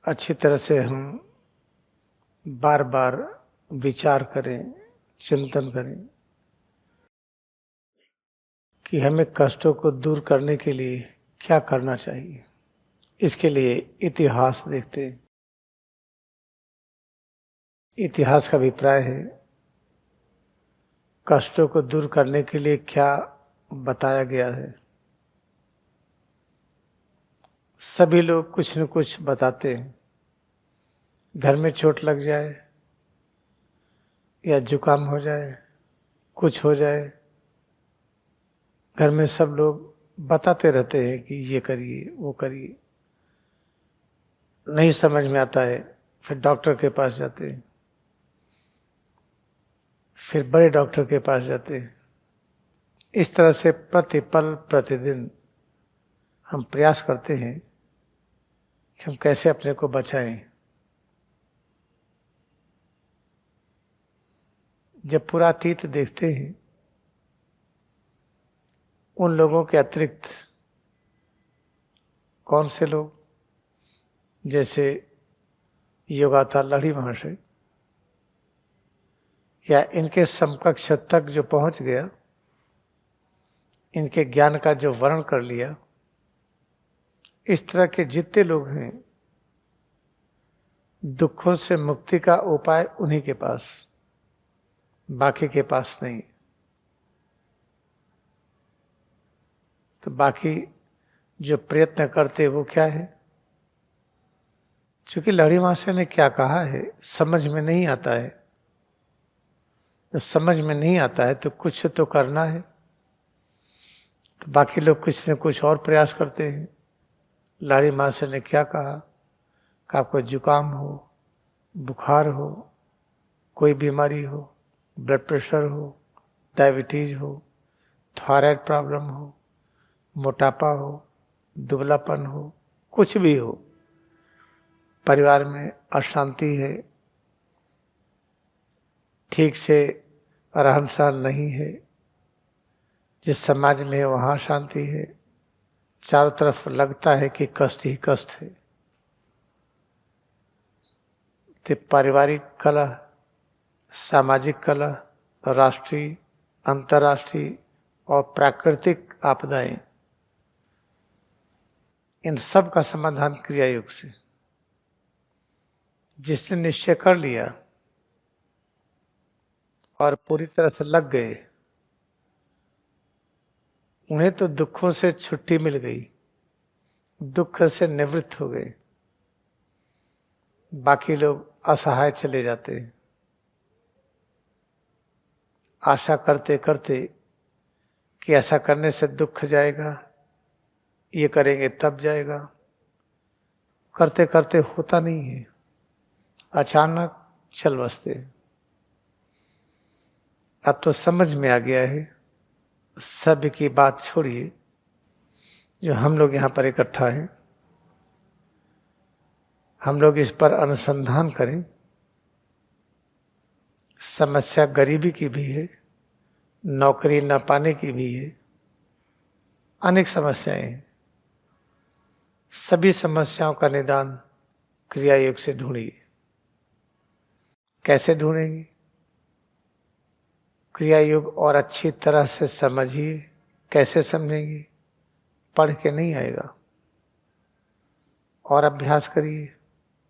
अच्छी तरह से हम बार बार विचार करें, चिंतन करें कि हमें कष्टों को दूर करने के लिए क्या करना चाहिए। इसके लिए इतिहास देखते हैं। इतिहास का अभिप्राय है कष्टों को दूर करने के लिए क्या बताया गया है। सभी लोग कुछ न कुछ बताते हैं। घर में चोट लग जाए या जुकाम हो जाए, कुछ हो जाए, घर में सब लोग बताते रहते हैं कि ये करिए, वो करिए। नहीं समझ में आता है, फिर डॉक्टर के पास जाते हैं, फिर बड़े डॉक्टर के पास जाते हैं। इस तरह से प्रतिपल प्रतिदिन हम प्रयास करते हैं कि हम कैसे अपने को बचाएं। जब पूरा अतीत देखते हैं, उन लोगों के अतिरिक्त कौन से लोग, जैसे योगाता लहरी महाशय, या इनके समकक्ष तक जो पहुंच गया, इनके ज्ञान का जो वर्ण कर लिया, इस तरह के जितने लोग हैं, दुखों से मुक्ति का उपाय उन्हीं के पास, बाकी के पास नहीं। तो बाकी जो प्रयत्न करते वो क्या है? क्योंकि लहरी महाशय ने क्या कहा है समझ में नहीं आता है। तो समझ में नहीं आता है तो कुछ तो करना है। तो बाकी लोग कुछ न कुछ और प्रयास करते हैं। लहरी महाशय ने क्या कहा कि आपको जुकाम हो, बुखार हो, कोई बीमारी हो, ब्लड प्रेशर हो, डायबिटीज हो, थायराइड प्रॉब्लम हो, मोटापा हो, दुबलापन हो, कुछ भी हो, परिवार में अशांति है, ठीक से रहन सहन नहीं है, जिस समाज में है वहाँ शांति है, चारों तरफ लगता है कि कष्ट ही कष्ट है। तो पारिवारिक कलह, सामाजिक कलह, राष्ट्रीय, अंतर्राष्ट्रीय और प्राकृतिक आपदाएं, इन सब का समाधान क्रिया योग से। जिसने निश्चय कर लिया और पूरी तरह से लग गए, उन्हें तो दुखों से छुट्टी मिल गई, दुख से निवृत्त हो गए। बाकी लोग असहाय चले जाते हैं, आशा करते करते कि ऐसा करने से दुख जाएगा, ये करेंगे तब जाएगा। करते करते होता नहीं है, अचानक चल बसते। अब तो समझ में आ गया है, सब की बात छोड़िए, जो हम लोग यहाँ पर इकट्ठा हैं, हम लोग इस पर अनुसंधान करें। समस्या गरीबी की भी है, नौकरी न पाने की भी है, अनेक समस्याएं हैं। सभी समस्याओं का निदान क्रिया योग से ढूंढिए। कैसे ढूंढेंगे? क्रिया योग और अच्छी तरह से समझिए। कैसे समझेंगे? पढ़ के नहीं आएगा, और अभ्यास करिए।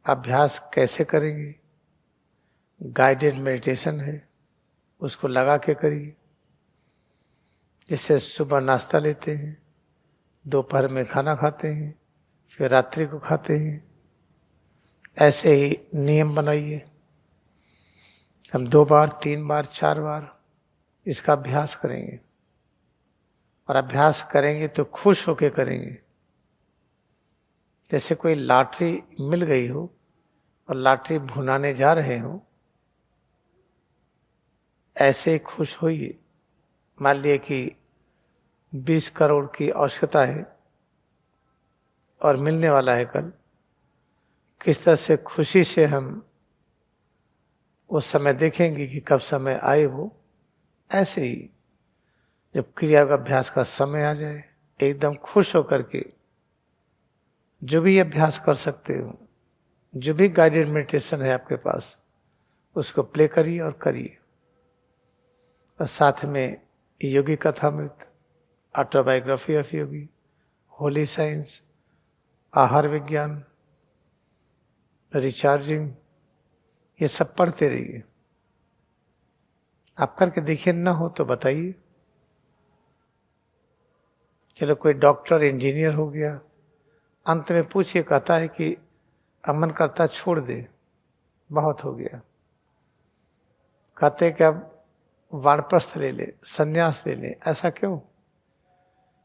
अभ्यास कैसे करेंगे? गाइडेड मेडिटेशन है, उसको लगा के करिए। जैसे सुबह नाश्ता लेते हैं, दोपहर में खाना खाते हैं, फिर रात्रि को खाते हैं, ऐसे ही नियम बनाइए। हम 2 बार, 3 बार, 4 बार इसका अभ्यास करेंगे। और अभ्यास करेंगे तो खुश होकर करेंगे। जैसे कोई लॉटरी मिल गई हो और लॉटरी भुनाने जा रहे हो, ऐसे ही खुश होइए। मान लिए कि 20 करोड़ की आवश्यकता है और मिलने वाला है कल, किस तरह से खुशी से हम उस समय देखेंगे कि कब समय आए वो, ऐसे ही जब क्रिया का अभ्यास का समय आ जाए, एकदम खुश होकर के जो भी अभ्यास कर सकते हो, जो भी गाइडेड मेडिटेशन है आपके पास, उसको प्ले करिए और करिए। और साथ में Yogi Kathamrit, autobiography of yogi, holy science, आहार विज्ञान, रिचार्जिंग, ये सब पढ़ते रहिए। आप करके देखिए, ना हो तो बताइए। चलो कोई डॉक्टर इंजीनियर हो गया, अंत में पूछिए, कहता है कि मन करता छोड़ दे, बहुत हो गया। कहते कि अब वानप्रस्थ ले ले, संन्यास ले ले। ऐसा क्यों?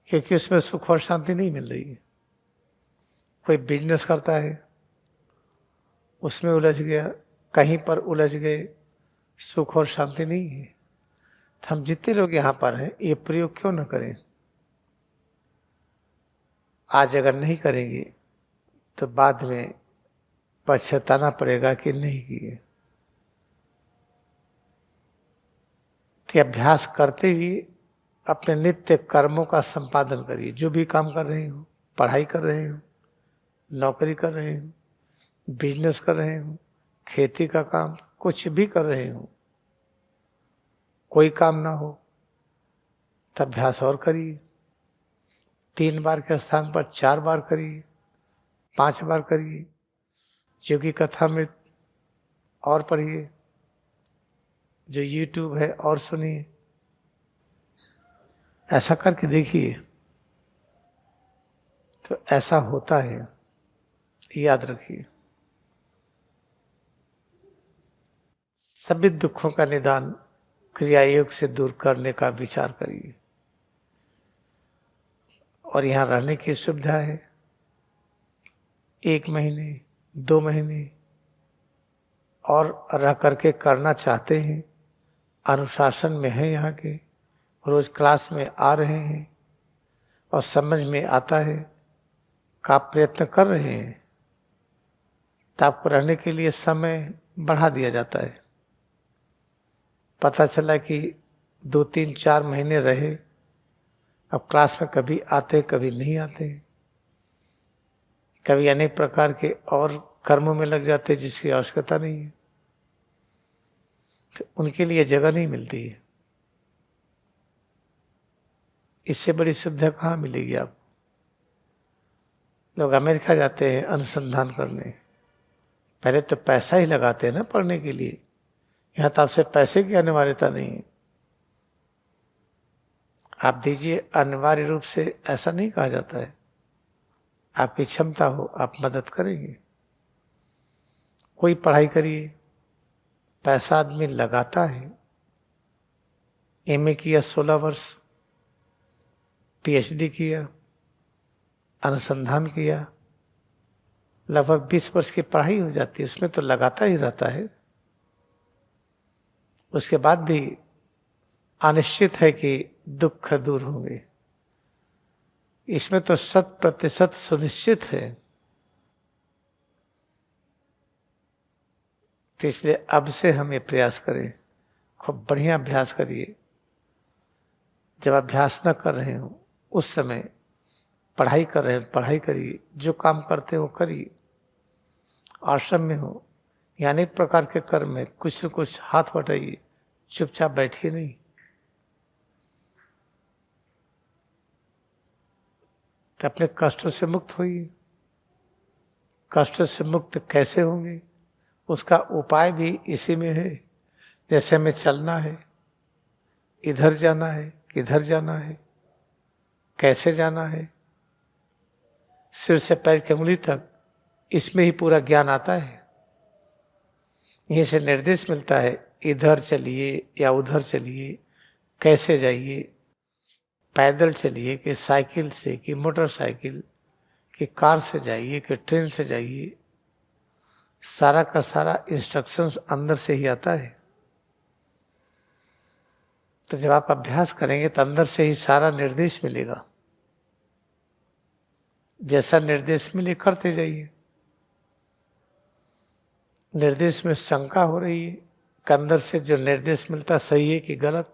क्योंकि उसमें सुख और शांति नहीं मिल रही है। कोई बिजनेस करता है, उसमें उलझ गया, कहीं पर उलझ गए, सुख और शांति नहीं है। तो हम जितने लोग यहाँ पर हैं, ये प्रयोग क्यों न करें? आज अगर नहीं करेंगे तो बाद में पछताना पड़ेगा कि नहीं किए। तो अभ्यास करते हुए अपने नित्य कर्मों का संपादन करिए। जो भी काम कर रहे हो, पढ़ाई कर रहे हो, नौकरी कर रहे हो, बिजनेस कर रहे हो, खेती का काम, कुछ भी कर रहे हो, कोई काम ना हो तो अभ्यास और करिए। 3 बार के स्थान पर 4 बार करिए, 5 बार करिए। योगी कथामृत और पढ़िए, जो YouTube है और सुनिए। ऐसा करके देखिए तो ऐसा होता है, याद रखिए। सभी दुखों का निदान क्रिया योग से दूर करने का विचार करिए। और यहाँ रहने की सुविधा है, 1 महीने 2 महीने और रह करके करना चाहते हैं, अनुशासन में है, यहाँ के रोज क्लास में आ रहे हैं और समझ में आता है का आप प्रयत्न कर रहे हैं, तो आपको रहने के लिए समय बढ़ा दिया जाता है। पता चला कि 2 3 4 महीने रहे, अब क्लास में कभी आते कभी नहीं आते, कभी अनेक प्रकार के और कर्मों में लग जाते जिसकी आवश्यकता नहीं है, तो उनके लिए जगह नहीं मिलती है। इससे बड़ी सुविधा कहाँ मिलेगी आपको? लोग अमेरिका जाते हैं अनुसंधान करने, पहले तो पैसा ही लगाते हैं ना पढ़ने के लिए। यहाँ तो आपसे पैसे की अनिवार्यता नहीं है, आप दीजिए। अनिवार्य रूप से ऐसा नहीं कहा जाता है, आपकी क्षमता हो आप मदद करेंगे। कोई पढ़ाई करिए, पैसा आदमी लगाता है। एमए किया 16 वर्ष, पीएचडी किया, अनुसंधान किया, लगभग 20 वर्ष की पढ़ाई हो जाती है, उसमें तो लगाता ही रहता है। उसके बाद भी अनिश्चित है कि दुख दूर होंगे, इसमें तो 100% सुनिश्चित है। तो इसलिए अब से हम ये प्रयास करें, खूब बढ़िया अभ्यास करिए। जब अभ्यास न कर रहे हो उस समय पढ़ाई कर रहे हो, पढ़ाई करिए, जो काम करते हो करिए। आश्रम में हो या अनेक प्रकार के कर्म में कुछ न कुछ हाथ बटाइए, चुपचाप बैठिए नहीं। तो अपने कष्टों से मुक्त होइए। कष्ट से मुक्त कैसे होंगे, उसका उपाय भी इसी में है। जैसे हमें चलना है, इधर जाना है, किधर जाना है, कैसे जाना है, सिर से पैर की उंगली तक, इसमें ही पूरा ज्ञान आता है। यहीं से निर्देश मिलता है, इधर चलिए या उधर चलिए, कैसे जाइए, पैदल चलिए कि साइकिल से, कि मोटरसाइकिल, कि कार से जाइए, कि ट्रेन से जाइए। सारा का सारा इंस्ट्रक्शंस अंदर से ही आता है। तो जब आप अभ्यास करेंगे तो अंदर से ही सारा निर्देश मिलेगा। जैसा निर्देश मिले करते जाइए। निर्देश में शंका हो रही है कि अंदर से जो निर्देश मिलता सही है कि गलत,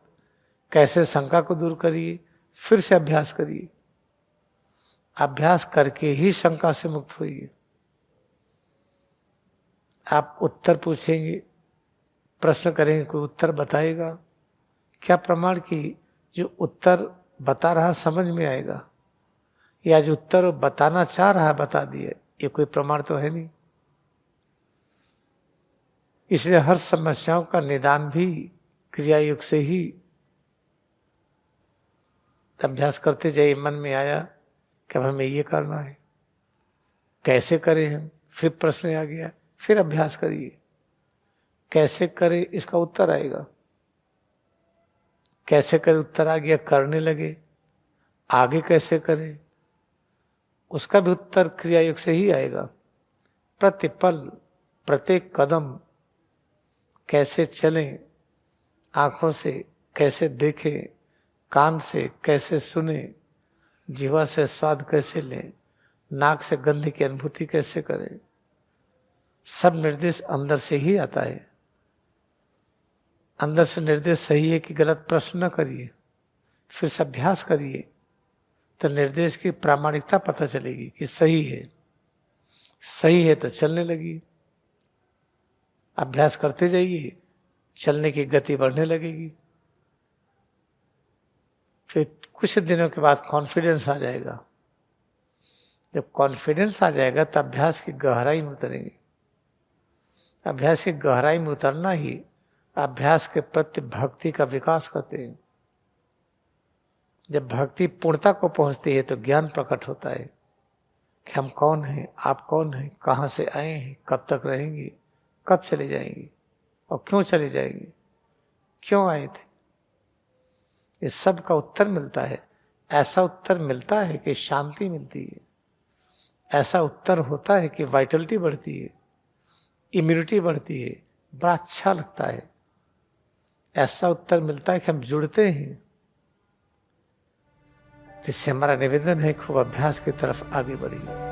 कैसे शंका को दूर करिए, फिर से अभ्यास करिए। अभ्यास करके ही शंका से मुक्त होइए। आप उत्तर पूछेंगे, प्रश्न करेंगे, कोई उत्तर बताएगा, क्या प्रमाण कि जो उत्तर बता रहा समझ में आएगा, या जो उत्तर वो बताना चाह रहा बता दिए, ये कोई प्रमाण तो है नहीं। इसलिए हर समस्याओं का निदान भी क्रिया योग से ही। अभ्यास करते जाइए, मन में आया कि अब हमें ये करना है, कैसे करें हम, फिर प्रश्न आ गया, फिर अभ्यास करिए, कैसे करें इसका उत्तर आएगा, कैसे करें उत्तर आ गया, करने लगे, आगे कैसे करें उसका भी उत्तर क्रिया योग से ही आएगा। प्रतिपल प्रत्येक कदम कैसे चलें, आंखों से कैसे देखें, कान से कैसे सुने, जीवा से स्वाद कैसे लें, नाक से गंध की अनुभूति कैसे करें, सब निर्देश अंदर से ही आता है। अंदर से निर्देश सही है कि गलत प्रश्न न करिए, फिर से अभ्यास करिए, तो निर्देश की प्रामाणिकता पता चलेगी कि सही है। सही है तो चलने लगी। अभ्यास करते जाइए, चलने की गति बढ़ने लगेगी। फिर कुछ दिनों के बाद कॉन्फिडेंस आ जाएगा। जब कॉन्फिडेंस आ जाएगा तो अभ्यास की गहराई में उतरेंगे। अभ्यास की गहराई में उतरना ही अभ्यास के प्रति भक्ति का विकास करते हैं। जब भक्ति पूर्णता को पहुंचती है तो ज्ञान प्रकट होता है कि हम कौन हैं, आप कौन हैं, कहाँ से आए हैं, कब तक रहेंगे, कब चले जाएंगे और क्यों चले जाएंगे, क्यों आए थे। इस सब का उत्तर मिलता है। ऐसा उत्तर मिलता है कि शांति मिलती है। ऐसा उत्तर होता है कि वाइटलिटी बढ़ती है, इम्यूनिटी बढ़ती है, बड़ा अच्छा लगता है। ऐसा उत्तर मिलता है कि हम जुड़ते हैं। इससे हमारा निवेदन है, खूब अभ्यास की तरफ आगे बढ़िए।